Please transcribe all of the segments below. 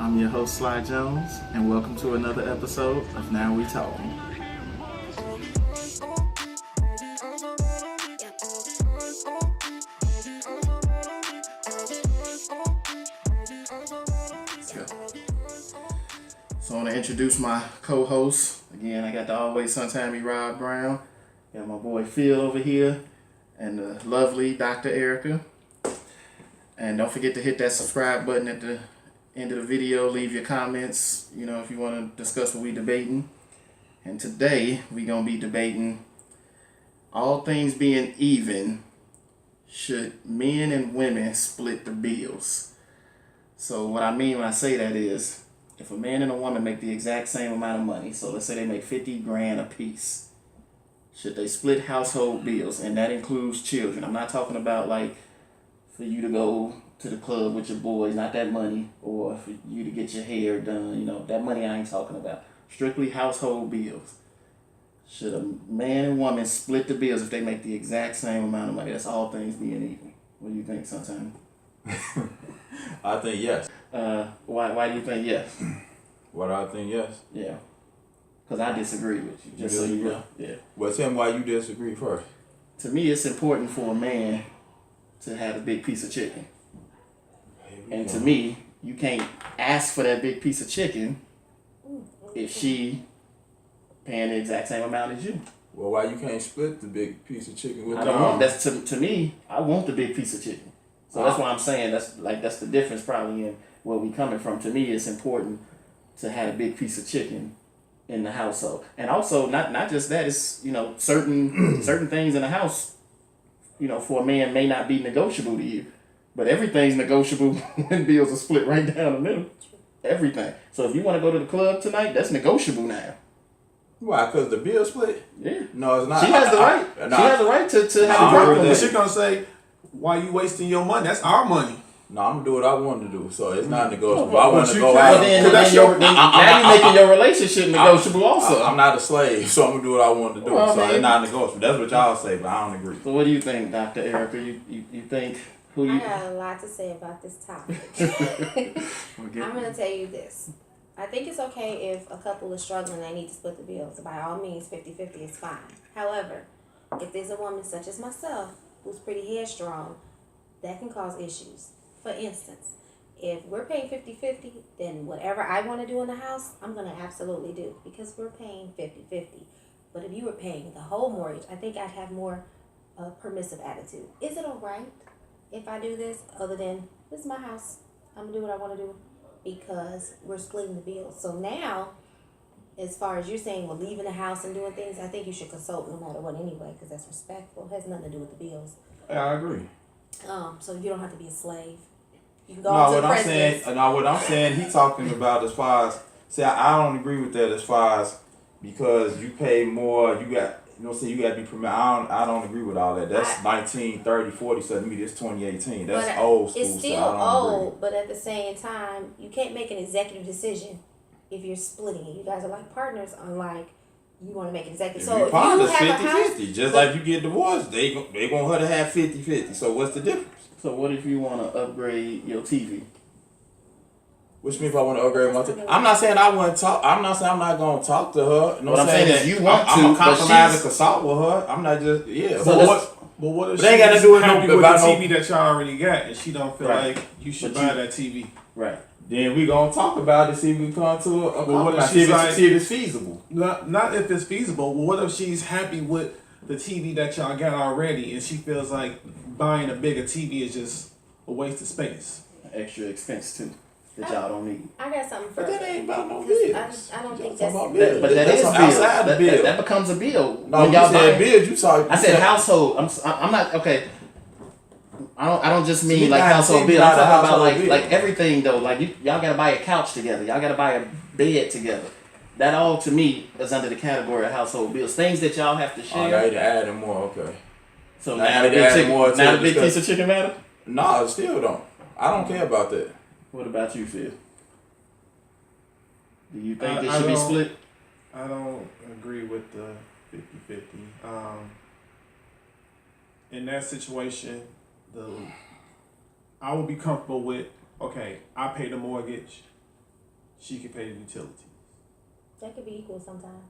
I'm your host, Sly Jones, and welcome to another episode of Now We Talking. Let's go. So I want to introduce my co-host. Again, I got the always suntimey Rob Brown. Got my boy Phil over here, and the lovely Dr. Erica. And don't forget to hit that subscribe button at the end of the video. Leave your comments, if you want to discuss what we debating. And today, we're going to be debating, all things being even, should men and women split the bills? So what I mean when I say that is, if a man and a woman make the exact same amount of money, so let's say they make 50 grand a piece, should they split household bills? And that includes children. I'm not talking about like for you to go to the club with your boys, not that money, or for you to get your hair done, that money I ain't talking about. Strictly household bills. Should a man and woman split the bills if they make the exact same amount of money? That's all things being even. What do you think, sometime? I think yes. Why do you think yes? What I think yes. Yeah. Because I disagree with you, just so you know. Yeah. Well, tell me why you disagree first. To me, it's important for a man to have a big piece of chicken. And to me, you can't ask for that big piece of chicken if she paying the exact same amount as you. Well, why you can't split the big piece of chicken with I don't want that's to me. I want the big piece of chicken. So that's why I'm saying that's the difference probably in where we coming from. To me, it's important to have a big piece of chicken in the household, and also not just that. It's certain things in the house, for a man may not be negotiable to you. But everything's negotiable when bills are split right down the middle. Everything. So if you want to go to the club tonight, that's negotiable now. Why? Because the bill split? Yeah. No, it's not. She has the right. She has the right to have a drop on it. She's going to say, why you wasting your money? That's our money. No, I'm going to do what I want to do. So it's not negotiable. I want to go Now out. you're making your relationship negotiable also. I'm not a slave, so I'm going to do what I want to do. It's not negotiable. That's what y'all say, but I don't agree. So what do you think, Dr. Erica? You think... I got a lot to say about this topic. I'm going to tell you this. I think it's okay if a couple is struggling and they need to split the bills. By all means, 50-50 is fine. However, if there's a woman such as myself who's pretty headstrong, that can cause issues. For instance, if we're paying 50-50, then whatever I want to do in the house, I'm going to absolutely do because we're paying 50-50. But if you were paying the whole mortgage, I think I'd have more permissive attitude. Is it all right if I do this, other than, this is my house, I'm going to do what I want to do because we're splitting the bills. So now, as far as you're saying, we're leaving the house and doing things, I think you should consult no matter what anyway because that's respectful. It has nothing to do with the bills. Yeah, I agree. So you don't have to be a slave. You can go on to the presidents. What I'm saying, he talking about as far as, I don't agree with that as far as, because you pay more, you got to be permitted. I don't agree with all that. That's 1930, 40, so to me, this 2018. That's old school. It's still old, but at the same time, you can't make an executive decision if you're splitting it. You guys are like partners, unlike you want to make an executive. So if you have 50-50, just like you get divorced, they want her to have 50-50. So what's the difference? So what if you want to upgrade your TV? Which means if I want to upgrade my TV. I'm not saying I want to talk. I'm not saying I'm not going to talk to her. What I'm saying is you want I'm to, a compromise and consult with her. I'm not just, But what if they ain't got to do it happy with the TV that y'all already got and she don't feel like you should buy that TV? Right. Then we going to talk about it, see if we can come to a compromise, see if it's feasible. Not if it's feasible. Well, what if she's happy with the TV that y'all got already and she feels like buying a bigger TV is just a waste of space? Extra expense too. That y'all don't need. I got something for But that ain't about no bills. I don't think that's... But that is outside the bill. That becomes a bill. No, when y'all said bills, you talking... I said household. I'm not... Okay. I don't just mean like household bill. I'm I'm talking about bill. like everything though. Like y'all gotta buy a couch together. Y'all gotta buy a bed together. That all to me is under the category of household bills. Things that y'all have to share. Oh, now you're adding more, okay. So now the big piece of chicken matter? No, it still don't. I don't care about that. What about you, Phil? Do you think it should be split? I don't agree with the 50-50. In that situation, I would be comfortable with, okay, I pay the mortgage, she can pay the utilities. That could be equal sometimes.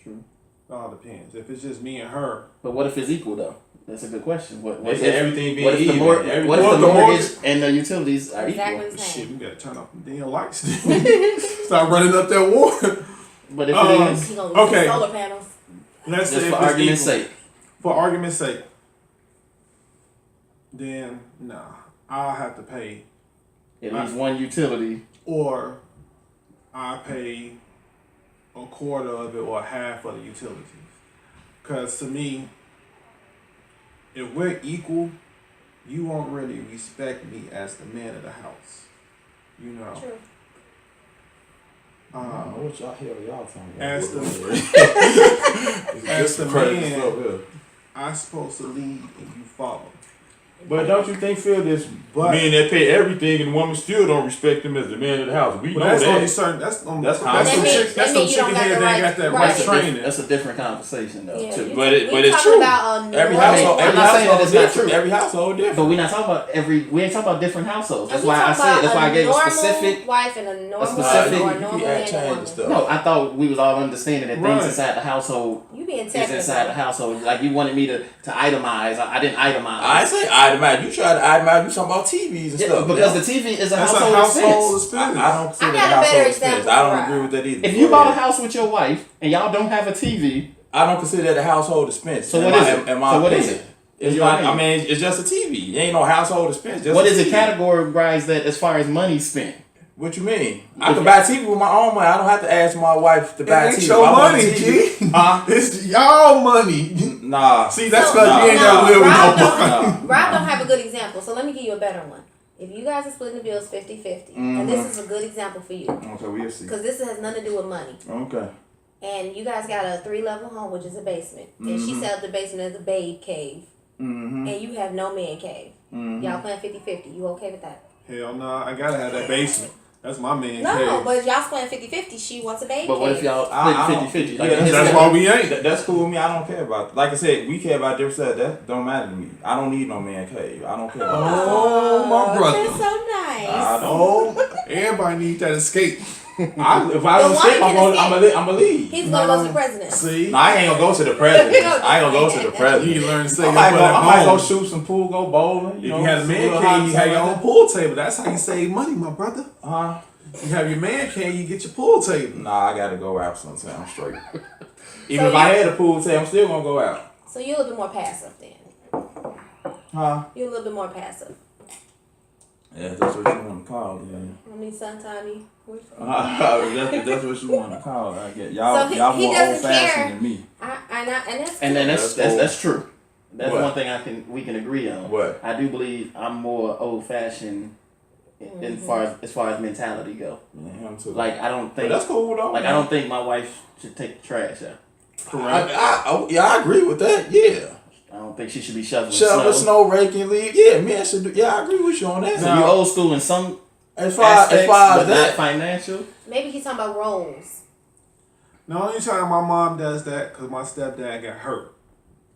True. It all depends. If it's just me and her, But what if it's equal though? That's a good question. What They if said everything being what if the even. what if What the the mortgage and the utilities are Exactly equal? the shit, same. we gotta turn off the damn lights. Start running up that water. But if it is, He gonna lose Okay. his solar panels. Let's just say for if it's argument's equal. sake, For argument's sake, then nah, I'll have to pay, at least one utility. or I pay a quarter of it or half of the utilities. Cause to me, if we're equal, you won't really respect me as the man of the house. You know. True. What y'all talking about? As the As the man, I'm supposed to lead and you follow. But don't you think, Phil, this But- men that pay everything and the woman still don't respect him as the man of the house? We But know that's that. only certain. That's That's that's how- some That chick. That's some mean you don't chicken got head the that ain't right- got that right. right That's training. that's a different conversation though. Yeah, too. you- But we it's talking true. about a Every normal- household, I'm every not saying that household it's not different. true. Every household different. But we're not talking about we ain't talking about different households. That's And we why I talking said. about That's why I gave a normal specific. wife and a normal specific- or a you normal can man add and change woman. and stuff. No, I thought we was all understanding that things Right. inside the household You being is technical. inside the household. Like you wanted me to itemize. I didn't itemize. I ain't say itemize. You try to itemize. You talking about TVs and Yeah, stuff. because Yeah. the TV is a That's a household household expense. expense. I don't consider I that got a household better expense. example I don't for agree Rob. with that either. If Go you bought a ahead. house with your wife and y'all don't have a TV, I don't consider that a household expense. so In what my- is it? in my So what is opinion. it? It's You not. know what I mean, it's just a TV. It ain't no household expense. Just What a is it TV. categorized that as far as money spent? What you mean? I can buy a TV with my own money. I don't have to ask my wife to buy a It TV. ain't your If I want a money, TV- G. Huh? It's y'all money. Nah. See, that's So, because you ain't gotta live with Rob nobody. don't, Rob don't have a good example, so let me give you a better one. If you guys are splitting the bills 50-50, and this is a good example for you, Okay, we'll see. because this has nothing to do with money. Okay. And you guys got a 3-level home, which is a basement, and she set up the basement as a babe cave, Mm-hmm. and you have no man cave. Y'all playing 50-50. You okay with that? Hell no, I gotta have that basement. That's my man No, cave. but y'all playing 50-50. She wants a babe But what cave. if y'all I split don't- 50-50? yeah, Like, that's- That's why we ain't. That's cool with me. I don't care about. Like I said, we care about different stuff. That don't matter to me. I don't need no man cave. I don't care about that. Oh, my brother. That's so nice. I don't. Oh, everybody needs that escape. If I The don't woman escape, can I'm gonna leave. He's gonna go to the president. See, No, I ain't gonna go to the president. I ain't gonna go to the you president. need to learn to say I your might butt go. at I might go home. shoot some pool, go bowling. If You know, you had a some man little cave, hot you stuff have your like own pool table. That's how you save money, my brother. that. Huh? You have your man cave, you get your pool table. Nah, I gotta go out sometime straight. Even So if I you- had a pool table, I'm still gonna go out. So you're a little bit more passive then. Huh? You're a little bit more passive. Yeah, that's what you want to call it. Yeah. I mean, sometime you. That's what you want to call it. I get y'all. So y'all he more doesn't old fashioned care. than me. And that's And then That's that's cool. true. That's What? one thing we can agree on. What? I do believe I'm more old fashioned in as far as mentality go. Yeah, him too. Like I don't but think that's cool though. like I don't think my wife should take the trash out. Correct. I agree with that. Yeah. I don't think she should be shoveling Shovel, snow. snow raking, leave. Yeah, man should do. Yeah, I agree with you on that. So you old school in some as far aspects, as but not that. financial. maybe he's talking about roles. The only time my mom does that because my stepdad got hurt,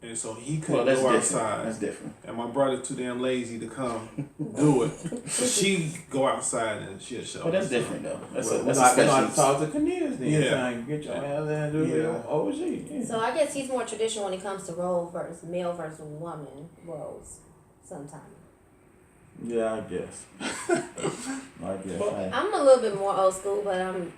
and so he couldn't Well, that's go different. outside. That's different. And my brother's too damn lazy to come do it. So she go outside and she'll show. But that's different though. That's Well, a we have to special. talk to Cornelius then. Yeah. Trying to get your ass there and do Yeah. your OG. Yeah. So I guess he's more traditional when it comes to role versus male versus woman roles. Sometimes Yeah, I guess. I guess. I'm a little bit more old school, but I'm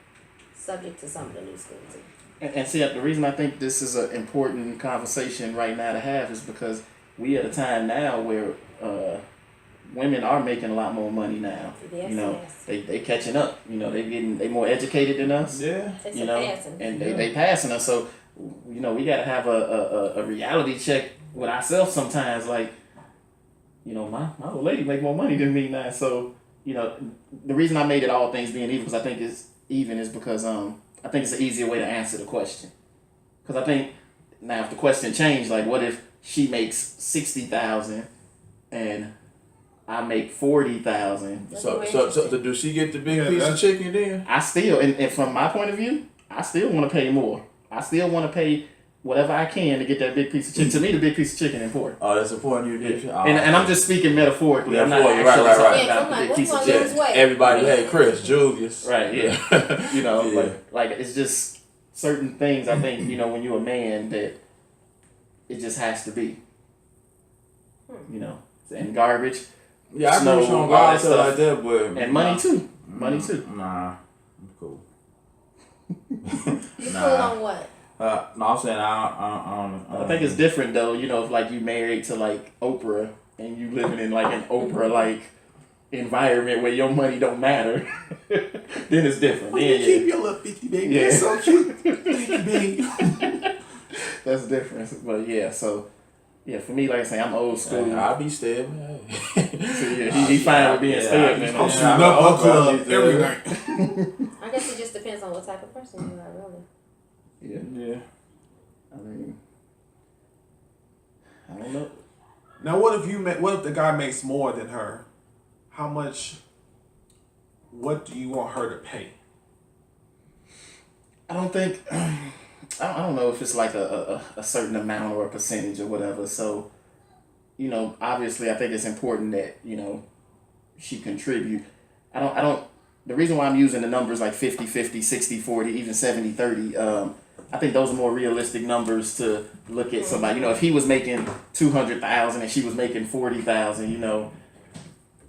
subject to some of the new school too. And see, the reason I think this is an important conversation right now to have is because we at a time now where women are making a lot more money now. Yes, You know, yes. they catching up. You know, they more educated than us. Yeah. It's You a know, passing. and they passing us. So, you know, we gotta have a reality check with ourselves sometimes. Like, you know, my old lady make more money than me now. So, you know, the reason I made it all things being even because I think it's even is because I think it's an easier way to answer the question. Because I think now if the question changed, like, what if she makes 60,000 and I make 40,000? That's So, more so interesting. does she get the big Yeah, piece of that's- chicken then? I still, and from my point of view, I still want to pay more. I still want to pay whatever I can to get that big piece of chicken. To me, the big piece of chicken is important. Oh, that's important. And I'm just speaking metaphorically. I'm not Metaphorically, actually right. talking Yeah, about I'm the like, big what piece you of want chicken. to lose weight? Everybody, hey, Chris, Julius. Right, yeah. You know, Yeah. like it's just certain things I think, when you're a man that it just has to be. And garbage Yeah, I agree Snow, with you on all God that stuff stuff. like that, but and money too. Money too. Nah, I'm cool. You cool on what? No, I'm saying I don't. I think it's different though, if like you married to like Oprah and you living in like an Oprah like environment where your money don't matter, then it's different. You Then keep your little 50 baby. Yeah. That's so cute. Thank you, baby. that's different. But yeah, so yeah, for me, like I say, I'm old school. I'll be stable. So yeah, he fine with being stubborn. I'm Yeah, shooting I'm up old her club school. every night. I guess it just depends on what type of person you are, really. Yeah, Yeah. I mean, I don't know. Now, what if the guy makes more than her? How much? What do you want her to pay? I don't think. I don't know if it's like a certain amount or a percentage or whatever. So, obviously, I think it's important that she contribute. I don't. The reason why I'm using the numbers like 50-50, 60-40, even 70-30, I think those are more realistic numbers to look at somebody. If he was making 200,000 and she was making 40,000,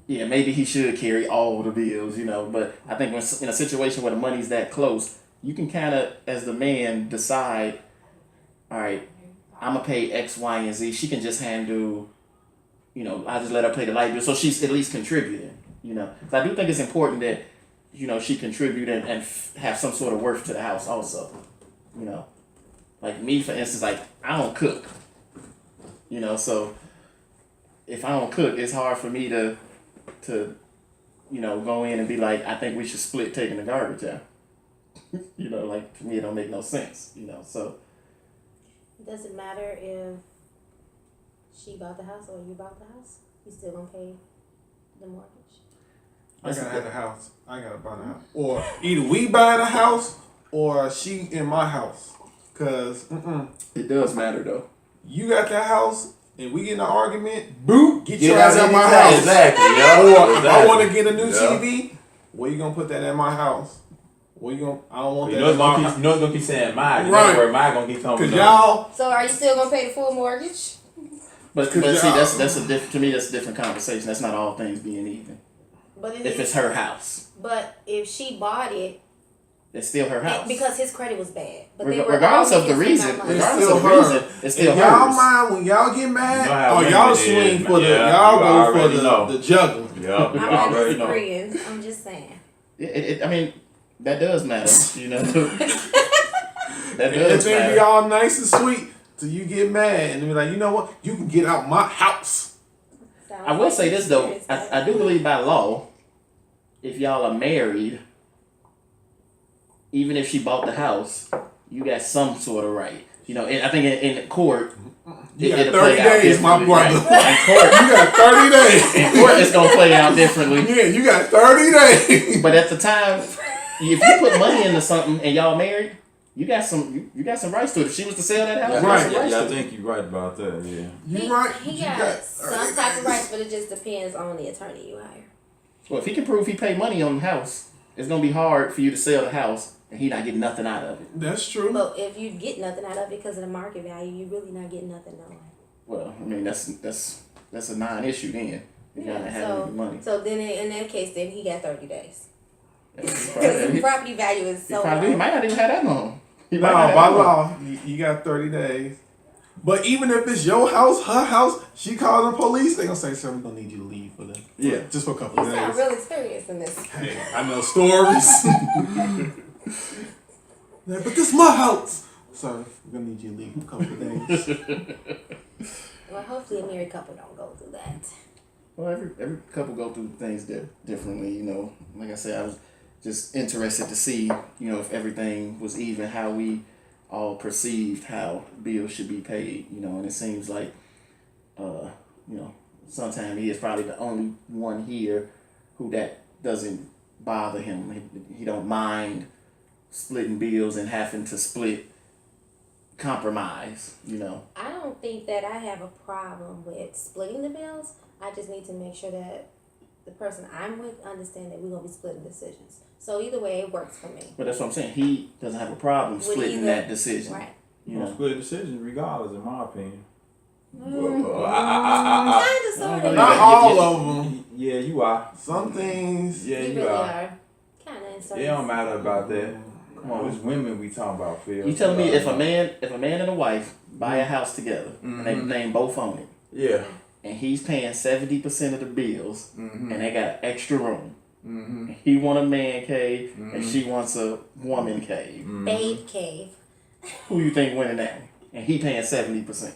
yeah, maybe he should carry all the bills, But I think when in a situation where the money's that close, you can kind of, as the man, decide, all right, I'm going to pay X, Y, and Z. She can just handle, I just let her pay the light bill. So she's at least contributing, So I do think it's important that, she contribute and have some sort of worth to the house also, Like me, for instance, like, I don't cook, so if I don't cook, it's hard for me to go in and be like, I think we should split taking the garbage out. Like to me, it don't make no sense. So Does it matter if she bought the house or you bought the house? You still gonna pay the mortgage? I gotta have the house. I gotta buy the house. Or either we buy the house or she in my house. Cause it does matter though. you got the house and we get in an argument. Boop, get your Yeah, ass out my house. Exactly. Or Yeah. if I want to get a new Yeah. TV, where you gonna put that at my house? Where you gonna? I don't want You that. know it's in my gonna house. keep. You know it's gonna keep saying mine. You Right. know where mine gonna keep coming. Cause y'all, So are you still gonna pay the full mortgage? But see, that's a to me that's a different conversation. That's not all things being even. But If it's her house, But if she bought it, it's still her house. because his credit was bad. But they were Regardless all of the making reason, same amount of It's money. regardless still of the her. reason, it's still if y'all hers. mind when y'all get You know mad, how or women y'all is, swing for the, yeah, y'all you go already for know. the juggle. Yeah. I'm You not already know. disagreeing. I'm just saying. I mean, that does matter. That And does they be matter. all nice and sweet till you get mad and they be like, you know what? You can get out my house. Sounds I will like say you this though. experienced that. I do believe by law, if y'all are married, even if she bought the house, you got some sort of right. And I think in court, You got it'll 30 play out days, my differently, brother. right? In court, You got 30 days. in court, it's gonna play out differently. Yeah, you got 30 days. But at the time, if you put money into something and y'all married, you got some rights to it. If she was to sell that house, Yeah, you got some Right. rights Yeah, I to it. think you're right about that. Yeah. You right. He You got 30 some type of days. rights, but it just depends on the attorney you hire. Well, if he can prove he paid money on the house, it's gonna be hard for you to sell the house and he not getting nothing out of it. That's true. But if you get nothing out of it because of the market value, you really not getting nothing no way. Well, I mean that's a non-issue then. If y'all not having any money. So then in that case, then he got 30 days. He Because probably, the property value is so he low. might not even have that long. He No, might not have by that long. law, you got 30 days. But even if it's your house, her house, she calls the police, they gonna say, "Sir, we're gonna need you to leave for them." Yeah. Just for a couple You of sound days. real experienced in this. Hey, I know stories. Yeah, but this my house. Sir, we're gonna need you to leave for a couple of days. Well, hopefully a married couple don't go through that. Well, every couple go through things differently. Like I said, I was just interested to see, if everything was even, how we all perceived how bills should be paid. And it seems like, sometimes he is probably the only one here who that doesn't bother him. He don't mind splitting bills and having to split compromise, you know. I don't think that I have a problem with splitting the bills. I just need to make sure that the person I'm with understand that we're gonna be splitting decisions. So either way, it works for me. But that's what I'm saying. He doesn't have a problem With splitting either- that decision. Right. You You know, know. split decisions regardless, in my opinion. Kinda, sorta. Not all of them. Yeah, you are. Some things. Yeah, You you really are. are. Kinda in certain It don't matter about that. Come on, it's women we talking about, Phil. You telling me if a man and a wife buy a house together and they Mhm. name both on it, Yeah. and he's paying 70% of the bills, Mm-hmm. and they got extra room. Mm-hmm. He want a man cave, and Mhm. she wants a woman cave. Babe cave. Who you think winning that one? And he paying 70%.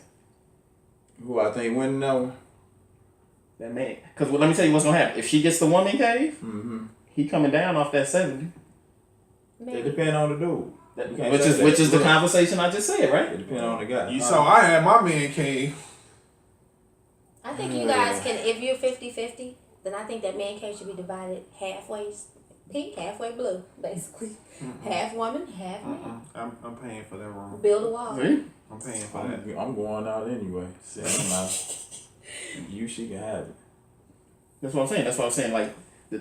Who I think winning that one? That man, because let me tell you what's gonna happen. If she gets the woman cave, Mm-hmm. he coming down off that 70. It Maybe. depends on the dude. That, You can't which say is that. which is the Look. conversation I just said, right? It depends on the guy. You saw I had my man cave. I think you guys can, if you're 50-50, then I think that man cave should be divided halfway pink, halfway blue, basically. Half woman, half man. I'm paying for that room. Build a wall. See? I'm paying for that. I'm going out anyway. See, I'm not. She can have it. That's what I'm saying. That's what I'm saying. Like,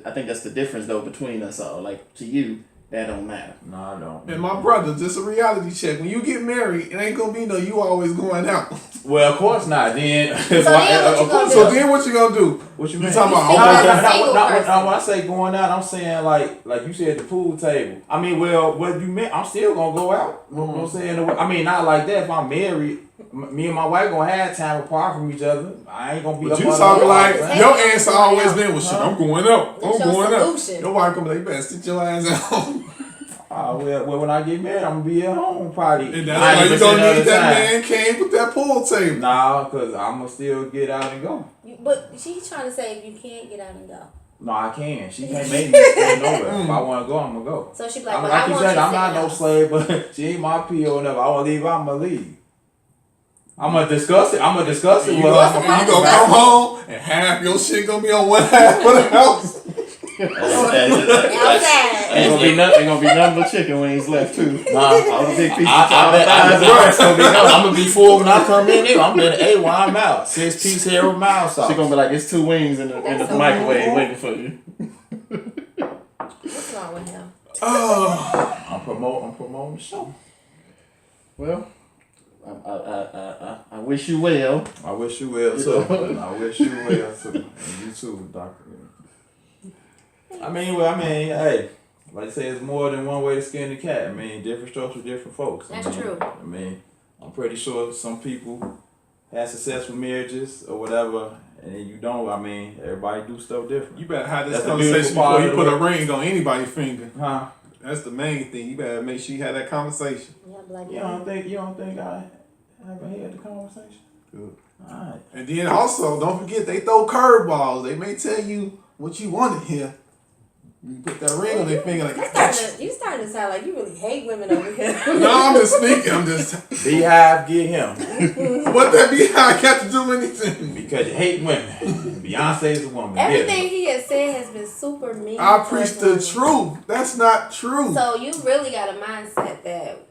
I think that's the difference though between us all. Like to you, that don't matter. No, I don't. And my brother, just a reality check. When you get married, it ain't gonna be no you always going out. Well, of course not. Then, then what you gonna do? So then what you gonna do? What you You mean? talking about You all speaking as a that? single person. When I say going out, I'm saying like you said, the pool table. I mean, well, what you meant? I'm still gonna go out. You know what I'm saying? I mean, not like that. If I'm married, me and my wife gonna have time apart from each other. I ain't gonna be. But up you under talking her. like Hey, your hey, answer hey, always hey, been, well, shit, I'm going out. What's I'm your going solution? out. Your wife gonna be like, you better sit your ass out. Well, when I get married, I'm gonna be at home probably. And that's why you 90% gonna of need the that time. man cave with that pool table. Nah, cause I'm gonna still get out and go. But she's trying to say if you can't get out and go. No, I can. She can't make me stay nowhere. If I want to go, I'm gonna go. So she be like, I'm, well, like I you want said, you I'm not no to slave, but she ain't my PO or whatever. I want to leave, I'm gonna leave. I'm gonna discuss it. I'm gonna discuss it. You with gonna, her. you gonna come home and half your shit gonna be on one half of the house. Ain't gonna be nothing but chicken wings left too. All the big pieces. I'm gonna be full when I come in here. I'm in A while I'm out. 6-piece Harold Miles sauce. She gonna be like, it's 2 wings in the That's so microwave cool. waiting for you. What's wrong with him? Oh, I'm promoting the show. Well, I wish you well. I wish you well too. I wish you well too. And you too, Doctor. Hey, like I say, it's more than one way to skin the cat. I mean, different strokes for different folks. That's true. I mean, I'm pretty sure some people have successful marriages or whatever, and you don't. I mean, everybody do stuff different. you better have this That's the conversation beautiful part before you of put the a ring on anybody's finger. Huh? That's the main thing. You better make sure you have that conversation. Yeah, be like, You don't think I haven't had the conversation? Good. Alright. And then also, don't forget, they throw curveballs. They may tell you what you wanted here. You put that ring on their finger like, you starting to sound like you really hate women over here. no, I'm just speaking. I'm just, Beehive, get him. what that behind got to do with anything? Because you hate women. Beyonce is a woman. Get Everything him. he has said has been super mean. I towards preach the women. truth. That's not true. So you really got a mindset that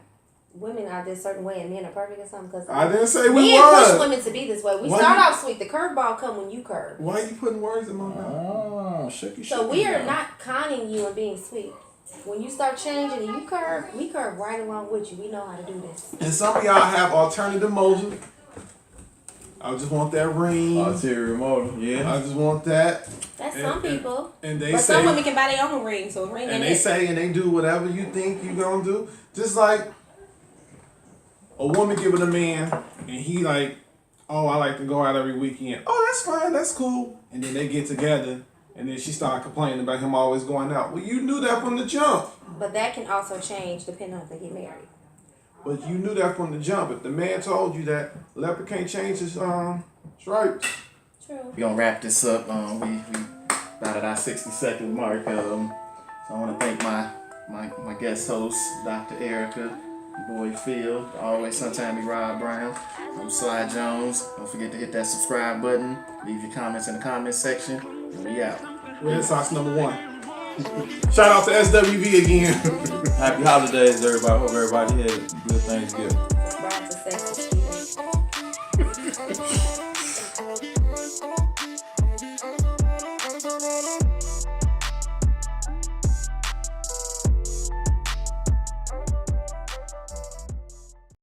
women are this certain way and men are perfect or something? Because I didn't say we men push was. women to be this way. We Why start you- off sweet. The curveball come when you curve. Why are you putting words in my mouth? Oh, shooky, So we are not conning you and being sweet. When you start changing and you curve, we curve right along with you. We know how to do this. And some of y'all have alternative motive. I just want that ring. Ulterior motive, yeah. I just want that. That's And- some people. And they But say, some women can buy their own ring, so a ring and ain't they it. say, and they do whatever you think you gonna do. Just like a woman giving a man, and he like, oh, I like to go out every weekend. Oh, that's fine, that's cool. And then they get together, and then she start complaining about him always going out. Well, you knew that from the jump. But that can also change depending on if they get married. But you knew that from the jump. If the man told you that leopard can't change his stripes. True. We're gonna wrap this up. We about at our 60-second mark. So I want to thank my guest host, Dr. Erica, your boy Phil, always sometime Rob Brown. I'm Sly Jones. Don't forget to hit that subscribe button. Leave your comments in the comment section. And we out. Red Sox #1. Shout out to SWV again. Happy holidays, everybody. Hope everybody had a good Thanksgiving. Right. sexist, Peter.